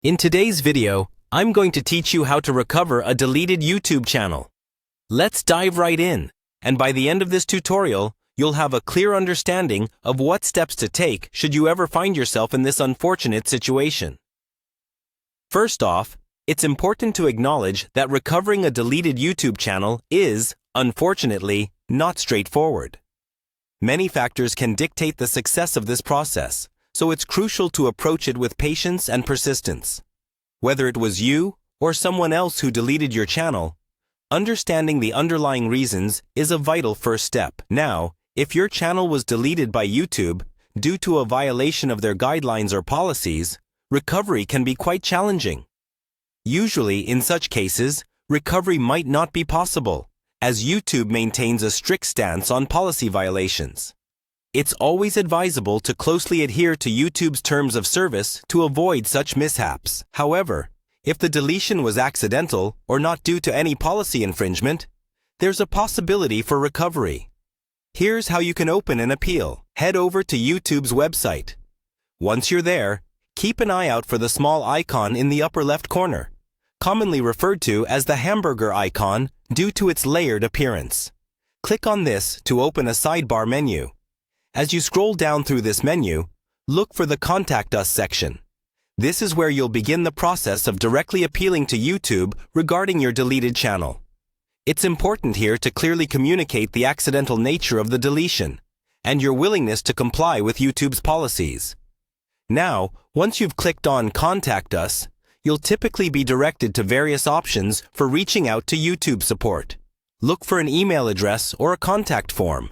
In today's video, I'm going to teach you how to recover a deleted YouTube channel. Let's dive right in, and by the end of this tutorial, you'll have a clear understanding of what steps to take should you ever find yourself in this unfortunate situation. First off, it's important to acknowledge that recovering a deleted YouTube channel is, unfortunately, not straightforward. Many factors can dictate the success of this process, so it's crucial to approach it with patience and persistence. Whether it was you or someone else who deleted your channel, understanding the underlying reasons is a vital first step. Now, if your channel was deleted by YouTube due to a violation of their guidelines or policies, recovery can be quite challenging. Usually, in such cases, recovery might not be possible, as YouTube maintains a strict stance on policy violations. It's always advisable to closely adhere to YouTube's terms of service to avoid such mishaps. However, if the deletion was accidental or not due to any policy infringement, there's a possibility for recovery. Here's how you can open an appeal. Head over to YouTube's website. Once you're there, keep an eye out for the small icon in the upper left corner, commonly referred to as the hamburger icon due to its layered appearance. Click on this to open a sidebar menu. As you scroll down through this menu, look for the Contact Us section. This is where you'll begin the process of directly appealing to YouTube regarding your deleted channel. It's important here to clearly communicate the accidental nature of the deletion and your willingness to comply with YouTube's policies. Now, once you've clicked on Contact Us, you'll typically be directed to various options for reaching out to YouTube support. Look for an email address or a contact form.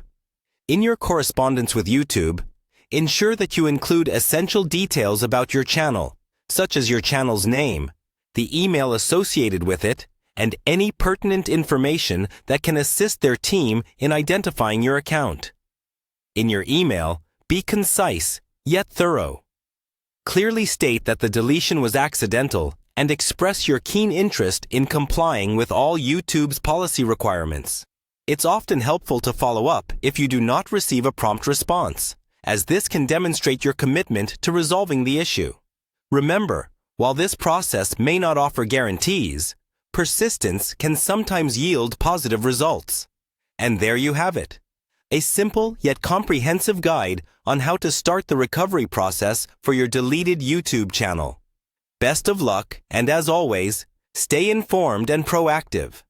In your correspondence with YouTube, ensure that you include essential details about your channel, such as your channel's name, the email associated with it, and any pertinent information that can assist their team in identifying your account. In your email, be concise, yet thorough. Clearly state that the deletion was accidental and express your keen interest in complying with all YouTube's policy requirements. It's often helpful to follow up if you do not receive a prompt response, as this can demonstrate your commitment to resolving the issue. Remember, while this process may not offer guarantees, persistence can sometimes yield positive results. And there you have it, a simple yet comprehensive guide on how to start the recovery process for your deleted YouTube channel. Best of luck, and as always, stay informed and proactive.